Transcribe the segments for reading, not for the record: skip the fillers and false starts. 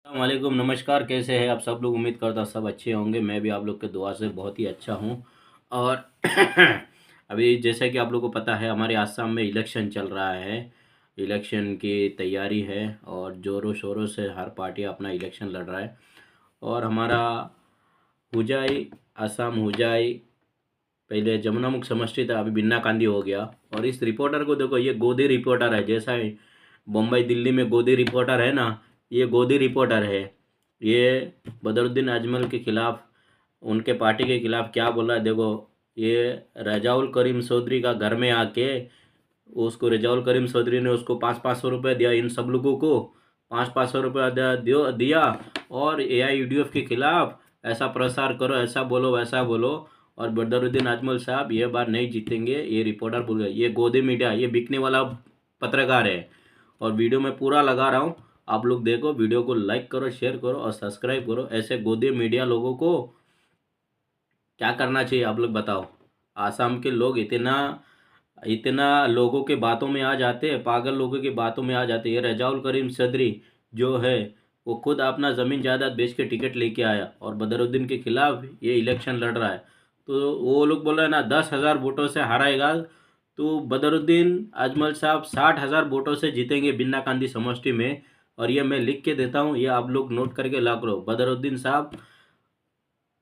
वालेकुम, नमस्कार। कैसे हैं आप सब लोग? उम्मीद करता हूँ सब अच्छे होंगे। मैं भी आप लोग के दुआ से बहुत ही अच्छा हूँ। और अभी जैसा कि आप लोग को पता है, हमारे आसाम में इलेक्शन चल रहा है। इलेक्शन की तैयारी है और ज़ोरों शोरों से हर पार्टी अपना इलेक्शन लड़ रहा है। और हमारा हुजाई, आसाम हुजाई पहले जमुनामुख समष्टि था, अभी बिन्ना कांदी हो गया। और इस रिपोर्टर को देखो, ये गोदी रिपोर्टर है। जैसा मुंबई दिल्ली में गोदी रिपोर्टर है ना, ये गोदी रिपोर्टर है। ये बदरुद्दीन अजमल के खिलाफ, उनके पार्टी के खिलाफ क्या बोला है देखो। ये रजाउल करीम चौधरी का घर में आके, उसको रजाउल करीम चौधरी ने उसको 500-500 रुपये दिया, इन सब लोगों को 500-500 रुपये दिया। और AIUDF के खिलाफ ऐसा प्रसार करो, ऐसा बोलो, वैसा बोलो। और बदरुद्दीन अजमल साहब ये बार नहीं जीतेंगे, ये रिपोर्टर बोल गए। ये गोदी मीडिया, ये बिकने वाला पत्रकार है। और वीडियो में पूरा लगा रहा हूँ, आप लोग देखो। वीडियो को लाइक करो, शेयर करो और सब्सक्राइब करो। ऐसे गोदी मीडिया लोगों को क्या करना चाहिए आप लोग बताओ। आसाम के लोग इतना इतना लोगों के बातों में आ जाते हैं, पागल लोगों की बातों में आ जाते हैं। ये रजाउल करीम चौधरी जो है, वो खुद अपना ज़मीन जायदाद बेच के टिकट लेके आया और बदरुद्दीन के खिलाफ ये इलेक्शन लड़ रहा है। तो वो लोग बोल रहे हैं ना, 10,000 वोटों से हाराएगा। तो बदरुद्दीन अजमल साहब 60,000 वोटों से जीतेंगे बिन्ना कांदी समष्टि में। और ये मैं लिख के देता हूँ, ये आप लोग नोट करके ला करो। बदरुद्दीन साहब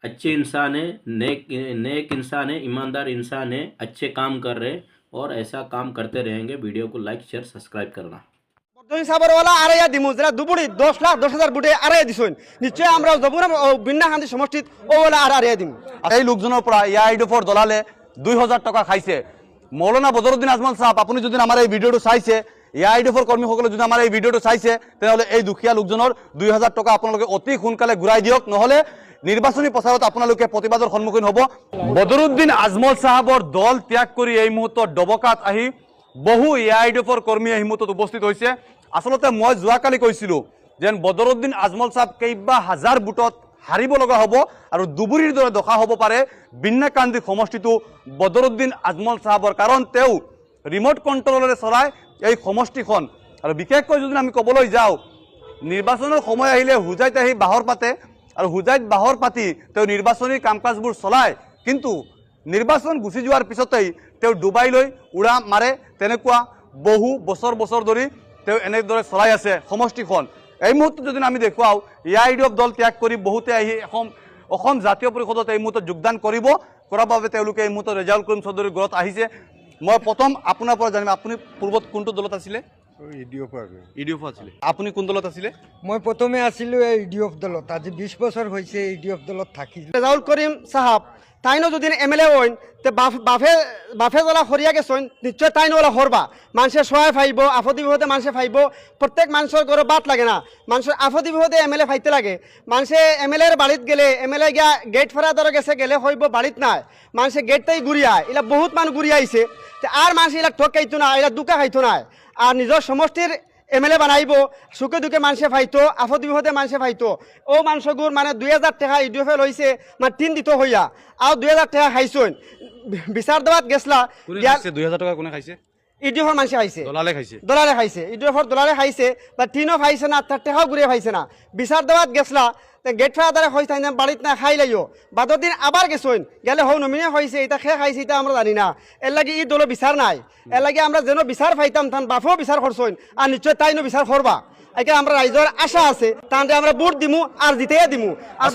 अच्छे इंसान है, नेक नेक इंसान है, ईमानदार इंसान है, अच्छे काम कर रहे और ऐसा काम करते रहेंगे। वीडियो को लाइक शेयर सब्सक्राइब करना। সাবরওয়ালা আড়াইয়া দিমু যেটা দুপুরি 10,10,000 বুটে আড়াইয়া দিছুন নিশ্চয় আমরা যাবো না বিন্না শান্তি সমষ্টিত ও বলে আড়াইয়া দিম। এই লোকজনের পৰা AIUDFৰ দলালে 2,000 টকা খাইছে। মৌলানা বদৰুদ্দিন আজমল সাহেব, আপুনি যদি আমাৰ এই ভিডিঅ'টো চাইছে, AIUDFৰ কৰ্মীসকলে যদি আমাৰ এই ভিডিঅ'টো চাইছে, তেনেহ'লে এই দুখীয়া লোকজনৰ 2,000 টকা আপোনালোকে অতি সোনকালে ঘূৰাই দিয়ক, নহ'লে নিৰ্বাচনী প্ৰচাৰত আপোনালোকে প্ৰতিবাদৰ সন্মুখীন হ'ব। বদৰুদ্দিন আজমল সাহেবৰ দল ত্যাগ কৰি এই মুহূৰ্তত ডবকাত আহি বহু AIUDFৰ কৰ্মী এই মুহূৰ্তত উপস্থিত হৈছে। আচলতে মই যোৱাকালি কৈছিলোঁ যেন বদৰুদ্দিন আজমল সাহেব কেইবা হাজাৰ ভোটত হাৰিব লগা হ'ব আৰু দুবুৰীৰ দৰে দখা হ'ব পাৰে বিন্না কান্দি সমষ্টিটো বদৰুদ্দিন আজমল সাহেবৰ, কাৰণ তেওঁ ৰিম'ট কণ্ট্ৰলেৰে চলায় এই সমষ্টিখন। আৰু বিশেষকৈ যদি আমি ক'বলৈ যাওঁ, নিৰ্বাচনৰ সময় আহিলে হুজাইত আহি বাহৰ পাতে আৰু হুজাইত বাহৰ পাতি তেওঁ নিৰ্বাচনী কাম কাজবোৰ চলায়। কিন্তু নিৰ্বাচন গুচি যোৱাৰ পিছতেই তেওঁ ডুবাইলৈ উৰা মাৰে। তেনেকুৱা বহু বছৰ বছৰ ধৰি তেওঁ এনেদৰে চলাই আছে সমষ্টিখন। এই মুহূৰ্তত যদি আমি দেখুৱাওঁ, AIUDF দল ত্যাগ কৰি বহুতে আহি অসম জাতীয় পৰিষদত এই মুহূৰ্তত যোগদান কৰাৰ বাবে তেওঁলোকে এই মুহূৰ্তত ৰেজাউল কৰিম চৌধুৰীৰ ঘৰত আহিছে। মই প্ৰথম আপোনাৰ পৰা জানিম, আপুনি পূৰ্বত কোনটো দলত আছিলে? AIUDF আছিলে। আপুনি কোন দলত আছিলে? মই প্রথমে আছিলো AIUDF দলত, আজি 20 বছর হয়েছে AIUDF দলত থাকি। রেজাউল করিম সাহাব তাইনো যদি MLA হইন তে বাফে জ্বলা সরিয়া গেছেন, নিশ্চয় তাইনো ওলা হরবা। মানুষের সহায় ফাইব, আপদে বিপদে মানুষে ফাইব। প্রত্যেক মানুষের ঘরে বাট লাগে না, মানুষের আপদে বিপদে MLA ফাইতে লাগে। মানুষে MLAর বাড়িত গেলে MLA গিয়া গেট ফেরা ধরে গেছে, গেলে হইব বাড়িত নাই, মানুষে গেটটাই ঘুরিয়ায়। এলা বহুত মানুষ ঘুরিয়া আইছে। আর মানুষ এলা ঠক খাইতো না, এলা দুকা খাইতো না। আর নিজের সমষ্টির MLA বানাইব, সুখে দুঃখে মানুষে ফাইতো, আপদ বিপদে মানুষে ফাইতো। ও মানুষগুর মানে 2,000 টাকা AIUDF লইছে, মানে 3 দিত হইয়া আর 2,000 টাকা খাইছুন। বিচার দেওয়াত গেছলা, 2,000 টকা কোনে খাইছে? AIUDF মানুষে খাইছে, দলালে খাইছে। AIUDF দলালে খাইছে, বা 3ও খাইছে না, 4 টাকাও ঘুরে খাইছে না। বিচার দেওয়াত গেছলা, গেট ফেরা দ্বারা হয়েছে না, বাড়িত না খাই লাইও। বাদর দিন আবার গেছুন, গেলে হও নমিনে হয়েছে, এটা খে খাইছে, এটা আমরা জানি না। এর লাগে ই দল বিচার নাই। এর লাগে আমরা যেন বিচার পাইতাম, তান বাফও বিচার করছুন, আর নিশ্চয় তাইনো বিচার করবা। একে আমরা রাইজর আশা আছে, তাহলে আমরা ভোট দিমু আর জিতেই দিমু। আর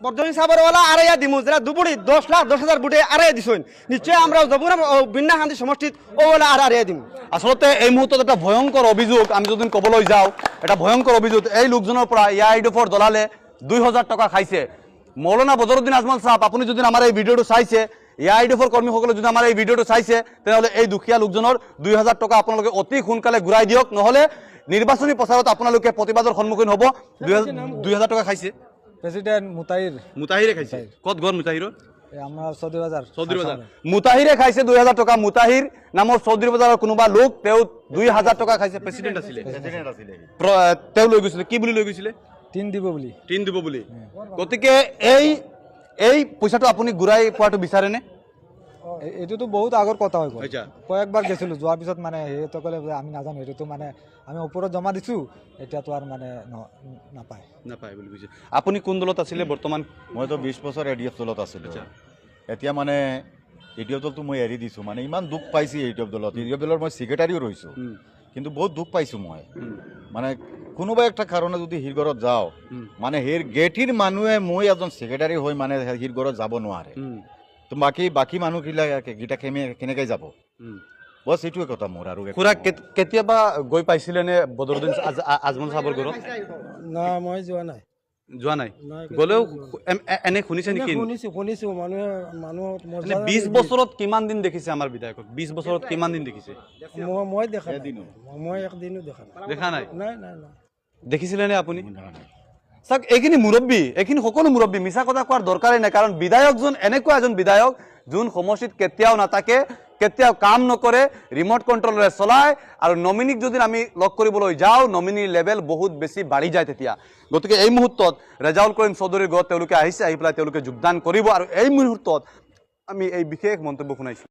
বদরুদ্দিন সাবরওয়ালা আড়াইয়া দিমু যেটা দুপুরি 10,10,000 বুটে আড়াইয়া দিছুন, নিশ্চয় আমরা যাবো না বিন্না শান্তি সমষ্টিত ও বলে আড়াইয়া দিমু। আচলতে এই মুহূৰ্তত এটা ভয়ংকৰ অভিযোগ আমি যদি ক'বলৈ যাওঁ, এটা ভয়ংকৰ অভিযোগ। এই লোকজনৰ পৰা AIUDFৰ দলালে 2,000 টকা খাইছে। মৌলানা বদৰুদ্দিন আজমল সাহেব, আপুনি যদি আমাৰ এই ভিডিঅ'টো চাইছে, AIUDFৰ কৰ্মীসকলে যদি আমাৰ এই ভিডিঅ'টো চাইছে, তেনেহ'লে এই দুখীয়া লোকজনৰ 2,000 টকা আপোনালোকে অতি সোনকালে ঘূৰাই দিয়ক, নহ'লে নিৰ্বাচনী প্ৰচাৰত আপোনালোকে প্ৰতিবাদৰ সন্মুখীন হ'ব। 2,000 টকা খাইছে প্ৰেসিডেন্ট মুতাহিৰে খাইছে। ক'ত ঘৰ মুতাহিৰৰ? আমাৰ চৌধুৰী বাজাৰ। মুতাহিৰে খাইছে 2,000 টকা। মুতাহিৰ নামৰ চৌধুৰী বজাৰৰ কোনোবা লোক, তেওঁ 2,000 টকা খাইছে। প্ৰেচিডেণ্ট আছিলে, তেওঁ লৈ গৈছিলে কি বুলি লৈ গৈছিলে? 3 দিব বলি। 3 দিব বুলি। গতিকে এই পইচাটো আপুনি ঘূৰাই পোৱাটো বিচাৰেনে? এইটোতো বহুত আগৰ কথা হৈ গ'ল আচ্ছা কয়েকবাৰ গেছিলোঁ যোৱাৰ পিছত মানে সিহঁতে ক'লে যে আমি নাজানো এইটোতো মানে আমি ওপৰত জমা দিছোঁ এতিয়াতো আৰু মানে নাপায় নাপায় বুলি কৈছে আপুনি কোন দলত আছিলে বৰ্তমান মইতো 20 বছৰ এডিএফ দলত আছিলোঁ আচ্ছা এতিয়া মানে এডিএফ দলটো মই এৰি দিছোঁ মানে ইমান দুখ পাইছোঁ এডিএফ দলত এডিএফ দলৰ মই ছেক্ৰেটাৰীও ৰৈছোঁ কিন্তু বহুত দুখ পাইছোঁ মই মানে কোনোবা একটা কাৰণে যদি হিৰগড়ত যাওঁ মানে হিৰ গেটিৰ মানুহে মই এজন ছেক্ৰেটাৰী হৈ মানে হিৰগড়ত যাব নোৱাৰে তো বাকী মানুহগিটা কেনেকৈ যাব বছ এইটোৱে কথা মোৰ আৰু খুৰা কেতিয়াবা গৈ পাইছিলে নে বদৰুদ্দিন আজমল সাহেবৰ ঘৰত না মই যোৱা নাই যোৱা নাই গ'লেও এনে শুনিছে নেকি শুনিছো মানুহ 20 বছৰত কিমান দিন দেখিছে আমাৰ বিধায়কক 20 বছৰত কিমান দিন দেখিছে মই দেখা নাই মই একদিনো দেখা নাই দেখা নাই নাই নাই নাই দেখিছিলে নে আপুনি চাওক এইখিনি মুৰব্বী এইখিনি সকলো মুৰব্বী মিছা কথা কোৱাৰ দৰকাৰেই নাই কাৰণ বিধায়কজন এনেকুৱা এজন বিধায়ক যোন সমষ্টিত কেতিয়াও নাথাকে কেতিয়াও কাম নকৰে ৰিমট কণ্ট্ৰলেৰে চলায় আৰু নমিনীক যদি আমি লগ কৰিবলৈ যাওঁ নমিনীৰ লেভেল বহুত বেছি বাঢ়ি যায় তেতিয়া গতিকে এই মুহূৰ্তত ৰেজাউল কৰিম চৌধুৰীৰ ঘৰত তেওঁলোকে আহিছে আহি পেলাই তেওঁলোকে যোগদান কৰিব আৰু এই মুহূৰ্তত আমি এই বিশেষ মন্তব্য শুনাইছোঁ